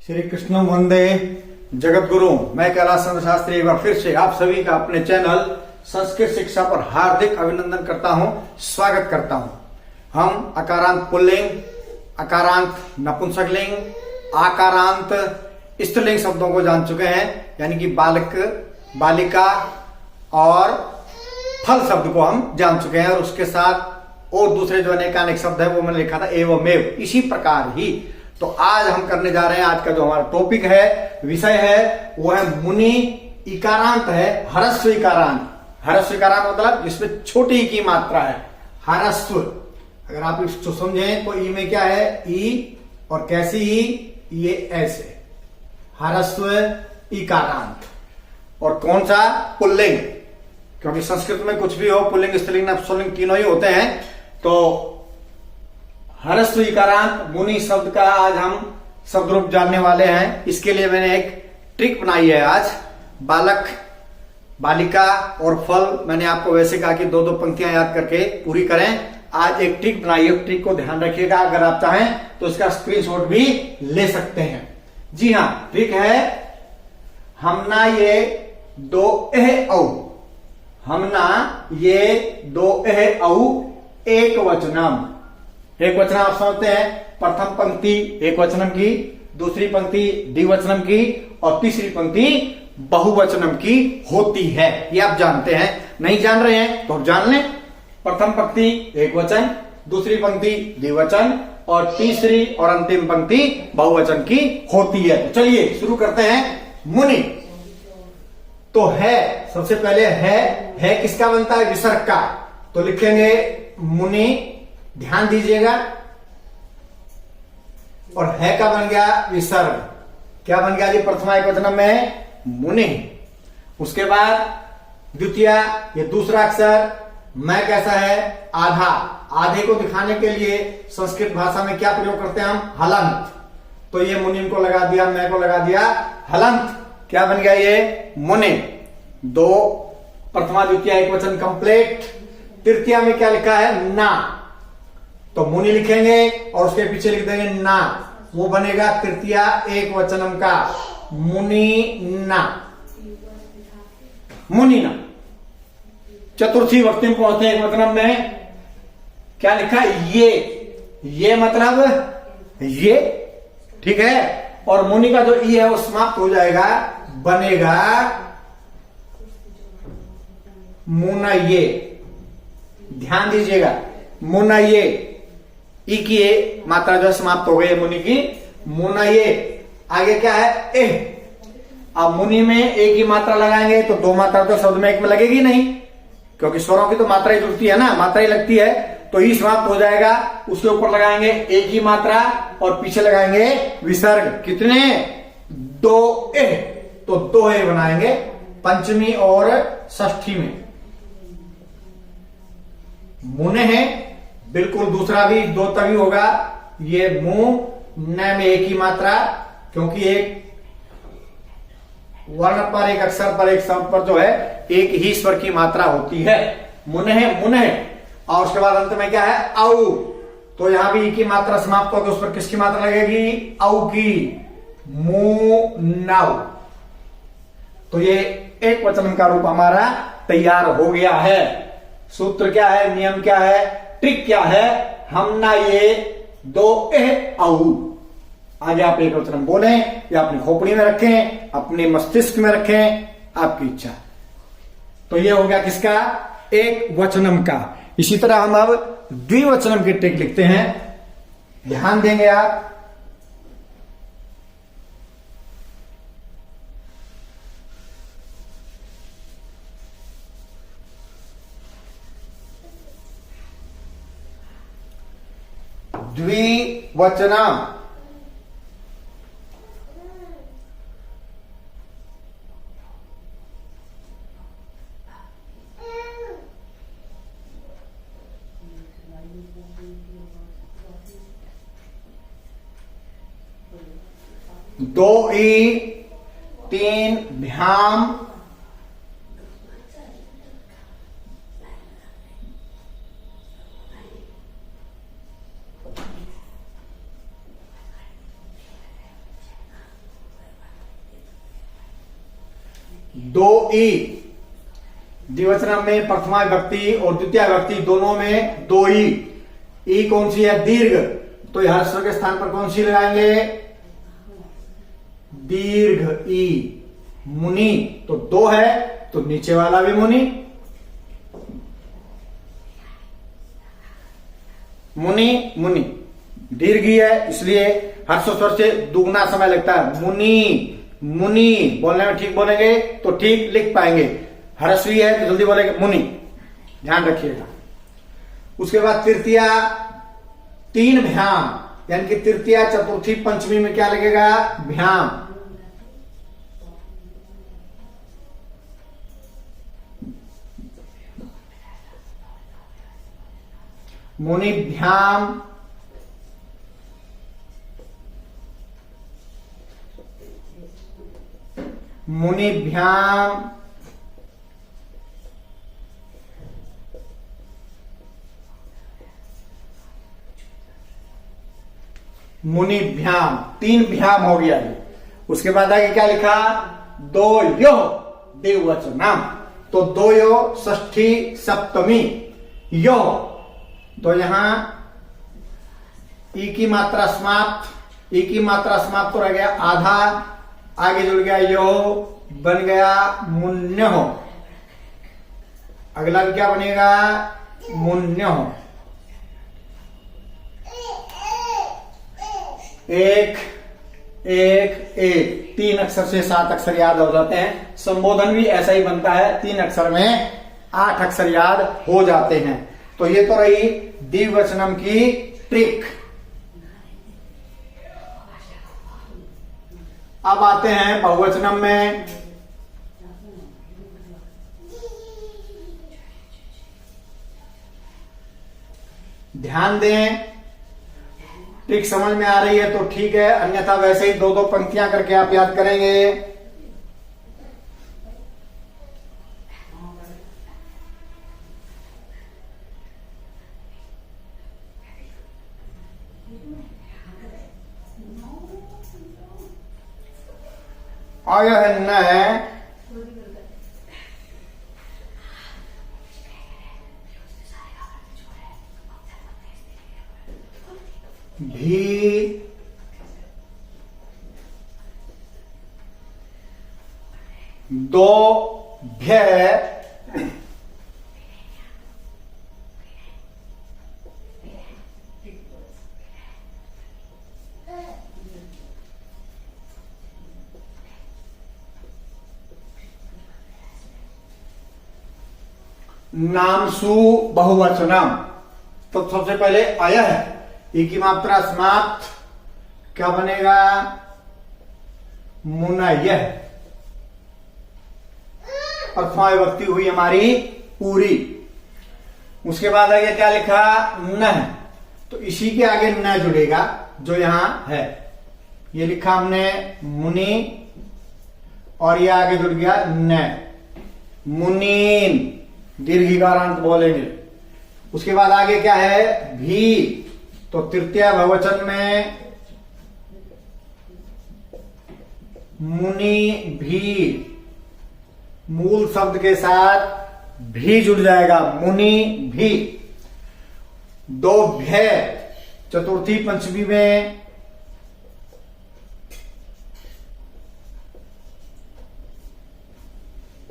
श्री कृष्ण वंदे जगत गुरु। मैं कैलाश चंद्र शास्त्री एक बार फिर से आप सभी का अपने चैनल संस्कृत शिक्षा पर हार्दिक अभिनंदन करता हूं, स्वागत करता हूं। हम अकारांत पुल्लिंग, अकारांत नपुंसकलिंग, आकारांत स्त्रीलिंग शब्दों को जान चुके हैं, यानी कि बालक, बालिका और फल शब्द को हम जान चुके हैं, और उसके साथ और दूसरे जो अनेकानेक शब्द है वो मैंने लिखा था एवमेव। इसी प्रकार ही तो आज हम करने जा रहे हैं, आज का जो हमारा टॉपिक है, विषय है, वो है मुनि इकारांत है, ह्रस्व इकारांत। ह्रस्व इकारांत मतलब जिसमें छोटी की मात्रा है, ह्रस्व। अगर आप इसको समझें तो ई में क्या है, ई, और कैसी ई, ये ऐसे ह्रस्व इकारांत। और कौन सा? पुल्लिंग, क्योंकि संस्कृत में कुछ भी हो, पुल्लिंग, स्त्रीलिंग, नपुंसकलिंग तीनों ही होते हैं। तो ह्रस्व इकारांत मुनि शब्द का आज हम शब्द रूप जानने वाले हैं। इसके लिए मैंने एक ट्रिक बनाई है आज। बालक, बालिका और फल, मैंने आपको वैसे कहा कि दो दो पंक्तियां याद करके पूरी करें। आज एक ट्रिक बनाई है, ट्रिक को ध्यान रखिएगा। अगर आप चाहें तो इसका स्क्रीनशॉट भी ले सकते हैं। जी हाँ, ट्रिक है हमना ये दो एह औ, हमना ये दो एह औ एक वचनम। एक वचन आप समझते हैं, प्रथम पंक्ति एक वचनम की, दूसरी पंक्ति द्विवचनम की, और तीसरी पंक्ति बहुवचनम की होती है। ये आप जानते हैं। नहीं जान रहे हैं तो आप जान लें। प्रथम पंक्ति एक वचन, दूसरी पंक्ति द्विवचन, और तीसरी और अंतिम पंक्ति बहुवचन की होती है। तो चलिए शुरू करते हैं। मुनि तो है, सबसे पहले है किसका बनता है? विसर्ग का। तो लिखेंगे मुनि, ध्यान दीजिएगा, और है का बन गया विसर्ग। क्या बन गया जी? प्रथमा एकवचन में मुनि। उसके बाद द्वितीय, ये दूसरा अक्षर मैं कैसा है? आधा। आधे को दिखाने के लिए संस्कृत भाषा में क्या प्रयोग करते हैं हम? हलंत। तो ये मुनि को लगा दिया, मैं को लगा दिया हलंत। क्या बन गया ये? मुनि। दो प्रथमा द्वितीय एकवचन कंप्लीट। तृतीया में क्या लिखा है? ना। तो मुनि लिखेंगे और उसके पीछे लिख देंगे ना, वो बनेगा तृतीया एक वचनम का, मुनि ना, मुनि ना। चतुर्थी वक्ति में पहुंचते हैं एक वचनम में, क्या लिखा है? ये मतलब ये, ठीक है। और मुनि का जो ई है वो समाप्त हो जाएगा, बनेगा मुना ये। ध्यान दीजिएगा, मुना ये। ई की ए मात्रा जो समाप्त हो गई है मुनि की, मुना ये। आगे क्या है? एह। अब मुनि में एक ही मात्रा लगाएंगे तो दो मात्रा तो शब्द में एक में लगेगी नहीं, क्योंकि स्वरों की तो मात्रा ही जुड़ती है ना, मात्रा ही लगती है। तो ई समाप्त हो जाएगा, उसके ऊपर लगाएंगे एक ही मात्रा और पीछे लगाएंगे विसर्ग। कितने? दो एह। तो दो एह बनाएंगे पंचमी और षष्ठी में। मुने है बिल्कुल, दूसरा भी दो तभी होगा। ये मुंह न में एक ही मात्रा, क्योंकि एक वर्ण पर, एक अक्षर पर, एक शब्द पर जो है एक ही स्वर की मात्रा होती है। मुने। और उसके बाद अंत में क्या है? औ। तो यहां भी की मात्रा समाप्त होगी, उस पर किसकी मात्रा लगेगी? औ की, मुनौ। तो ये एक वचन का रूप हमारा तैयार हो गया है। सूत्र क्या है? नियम क्या है? ट्रिक क्या है? हमना ये दो एह औ। आगे आप एक वचन बोलें या अपनी खोपड़ी में रखें, अपने मस्तिष्क में रखें, आपकी इच्छा। तो ये हो गया किसका? एक वचनम का। इसी तरह हम अब द्विवचनम की ट्रिक लिखते हैं। ध्यान देंगे आप। द्विवचनम, दो ई, तीन भ्याम, दो ई। द्विवचन में प्रथमा विभक्ति और द्वितीय विभक्ति दोनों में दो ई कौन सी है? दीर्घ। तो यह ह्रस्व के स्थान पर कौन सी लगाएंगे? दीर्घ ई। मुनि तो दो है तो नीचे वाला भी मुनि। मुनि मुनि दीर्घ ही है इसलिए ह्रस्व स्वर से दुगना समय लगता है। मुनि मुनि बोलने में ठीक बोलेंगे तो ठीक लिख पाएंगे। ह्रस्वी है तो जल्दी बोलेंगे मुनि, ध्यान रखिएगा। उसके बाद तृतीया तीन भ्याम, यानी कि तृतीया चतुर्थी पंचमी में क्या लगेगा? भ्याम। मुनिभ्याम, मुनिभ्याम, मुनिभ्याम, तीन भ्याम हो गया ये। उसके बाद आगे क्या लिखा? दो यो द्विवचनम। तो दो यो षष्ठी सप्तमी यो, तो यहां ई की मात्रा समाप्त, ई की मात्रा समाप्त तो रह गया आधा, आगे जुड़ गया यो, बन गया मुन्य हो। अगला भी क्या बनेगा? मुन्य हो। एक एक एक, तीन अक्षर से 7 अक्षर याद हो जाते हैं। संबोधन भी ऐसा ही बनता है, 3 अक्षर में 8 अक्षर याद हो जाते हैं। तो ये तो रही द्विवचनम की ट्रिक। अब आते हैं बहुवचनम में। ध्यान दें, ट्रिक समझ में आ रही है तो ठीक है, अन्यथा वैसे ही 2-2 पंक्तियां करके आप याद करेंगे। अयह न भी दो भ्य नामसु बहुवचनम। तो सबसे पहले अय है, ई की मात्रा समाप्त, क्या बनेगा? मुनय्यः। प्रथमा विभक्ति हुई हमारी पूरी। उसके बाद आगे क्या लिखा? न, तो इसी के आगे न जुड़ेगा जो यहां है। ये लिखा हमने मुनि और ये आगे जुड़ गया न, मुनीन, दीर्घिकारांत बोलेंगे। उसके बाद आगे क्या है? भी, तो तृतीय बहुवचन में मुनि भी, मूल शब्द के साथ भी जुड़ जाएगा, मुनि भी। दो भ्य चतुर्थी पंचमी में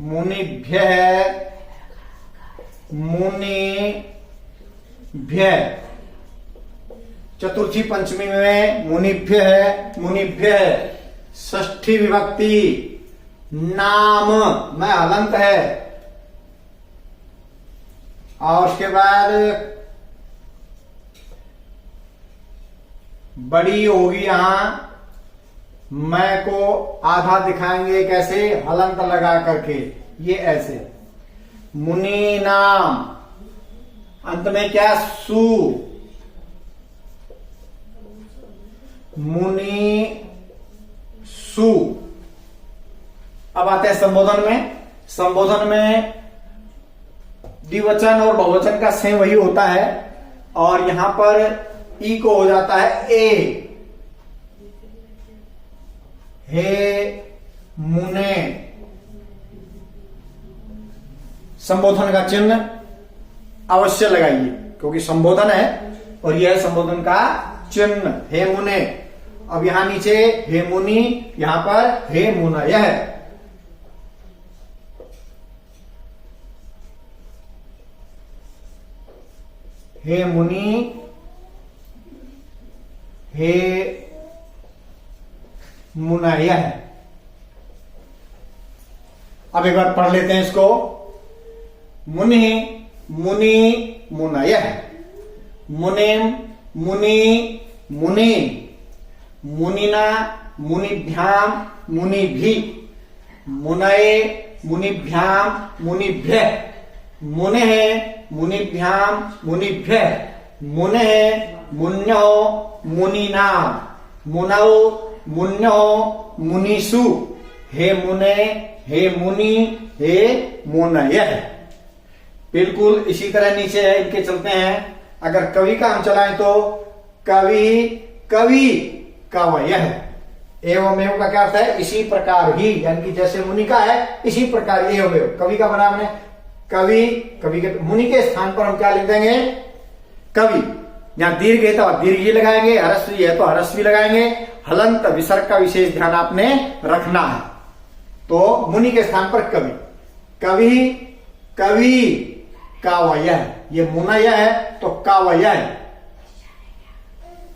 मुनिभ्य है, मुनिभ्य। चतुर्थी पंचमी में मुनिभ्य है, मुनिभ्य है। षष्ठी विभक्ति नाम में हलंत है, और उसके बाद बड़ी होगी यहां, मैं को आधा दिखाएंगे कैसे? हलंत लगा करके, ये ऐसे। मुनि नाम, अंत में क्या? सु, मुनि सु। अब आते हैं संबोधन में। संबोधन में द्विवचन और बहुवचन का सेम वही होता है, और यहां पर ई को हो जाता है ए। हे मुने, संबोधन का चिन्ह अवश्य लगाइए, क्योंकि संबोधन है और यह संबोधन का चिन्ह। हे मुने, अब यहां नीचे हे मुनि, यहां पर हे मुनय है। हे मुनि, हे मुनय है। अब एक बार पढ़ लेते हैं इसको। मुनि, मुनि, मुनय है। मुनिम, मुनि, मुनि, मुनिना, मुनिभ्याम, मुनिभि, मुनये, मुनिभ्याम, मुनिभ्य, मुनेः, मुनिभ्याम, मुनिभ्य, मुनेः, मुन्यो, मुनीनाम, मुनौ, मुन्यो, मुनीषु, हे मुने, हे मुनि, हे मुनयः। बिल्कुल इसी तरह नीचे है, इनके चलते हैं। अगर कवि का हम चलाएं तो कवि, कवि, कवयः। एवं एवं का क्या अर्थ है? इसी प्रकार ही, यानी कि जैसे मुनि का है इसी प्रकार एवं एवं। कवि का बना हमने कवि, कवि के मुनि के स्थान पर हम क्या लिख देंगे? कवि। यहां दीर्घ है तो दीर्घ ही लगाएंगे, ह्रस्वी है तो ह्रस्वी लगाएंगे। हलंत विसर्ग का विशेष ध्यान आपने रखना है। तो मुनि के स्थान पर कवि, कवि, कवि, कावयः। ये मुनय है तो कावयः है।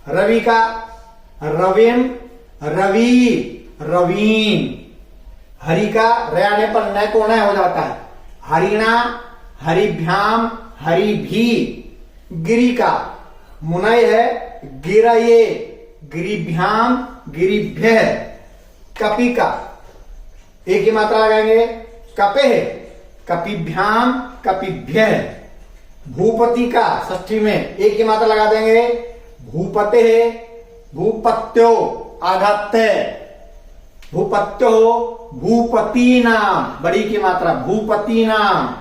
रवि का रविम, रवि, रवीन। हरि का रे आने पर न को न हो जाता है। हरिणा, हरिभ्याम, हरिभी। गिरि का मुनय है गिरये, गिरिभ्याम, गिरिभ्य। कपि का एक ही मात्रा लगाएंगे, कपे है, कपिभ्याम, कपिभ्य। भूपति का षष्ठी में एक ही मात्रा लगा देंगे, भूपते है, भूपत्यो, आघात्य। भूपत्यो, भूपति नाम, बड़ी की मात्रा, भूपति नाम।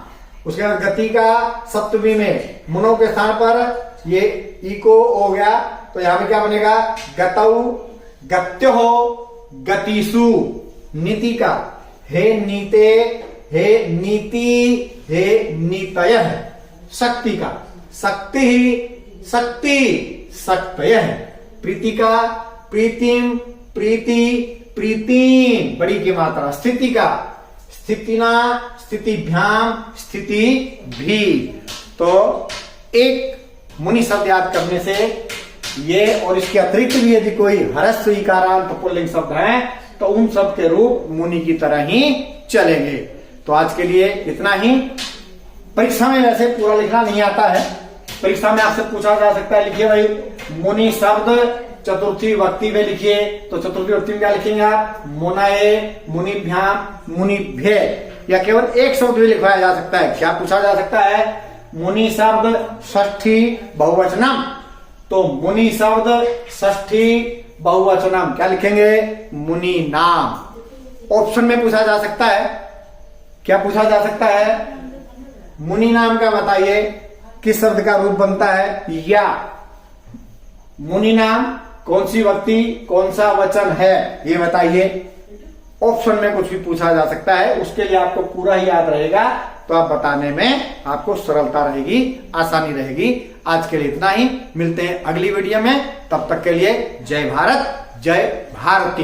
उसके बाद गति का सप्तमी में मुनों के स्थान पर ये इको हो गया, तो यहां पे क्या बनेगा? गतौ, गत्यो हो, गतिषु। नीति का हे नीते, हे नीति, हे नीतयः। शक्ति का शक्ति ही, शक्ति, शक्तयः। प्रीति का प्रीतिम, प्रीति, प्रीतिम, बड़ी की मात्रा। स्थिति का स्थितिना, स्थितिभ्याम, स्थिति भी। तो एक मुनि शब्द याद करने से ये और इसके अतिरिक्त भी यदि कोई ह्रस्व इकारांत पुल्लिंग शब्द है तो उन सब के रूप मुनि की तरह ही चलेंगे। तो आज के लिए इतना ही। परीक्षा में वैसे पूरा लिखना नहीं आता है। परीक्षा में आपसे पूछा जा सकता है, लिखिए भाई मुनि शब्द चतुर्थी विभक्ति में लिखिए, तो चतुर्थी विभक्ति में क्या लिखेंगे आप? मुनये, मुनिभ्याम, मुनिभ्य। या केवल एक शब्द भी लिखवाया जा सकता है। क्या पूछा जा सकता है? मुनि शब्द षष्ठी बहुवचनम, तो मुनि शब्द षष्ठी बहुवचनम क्या लिखेंगे? मुनि नाम। ऑप्शन में पूछा जा सकता है, क्या पूछा जा सकता है? मुनि नाम का बताइए किस शब्द का रूप बनता है, या मुनि नाम कौन सी व्यक्ति, कौन सा वचन है, ये बताइए। ऑप्शन में कुछ भी पूछा जा सकता है, उसके लिए आपको पूरा ही याद रहेगा तो आप बताने में आपको सरलता रहेगी, आसानी रहेगी। आज के लिए इतना ही। मिलते हैं अगली वीडियो में, तब तक के लिए जय भारत, जय भारती।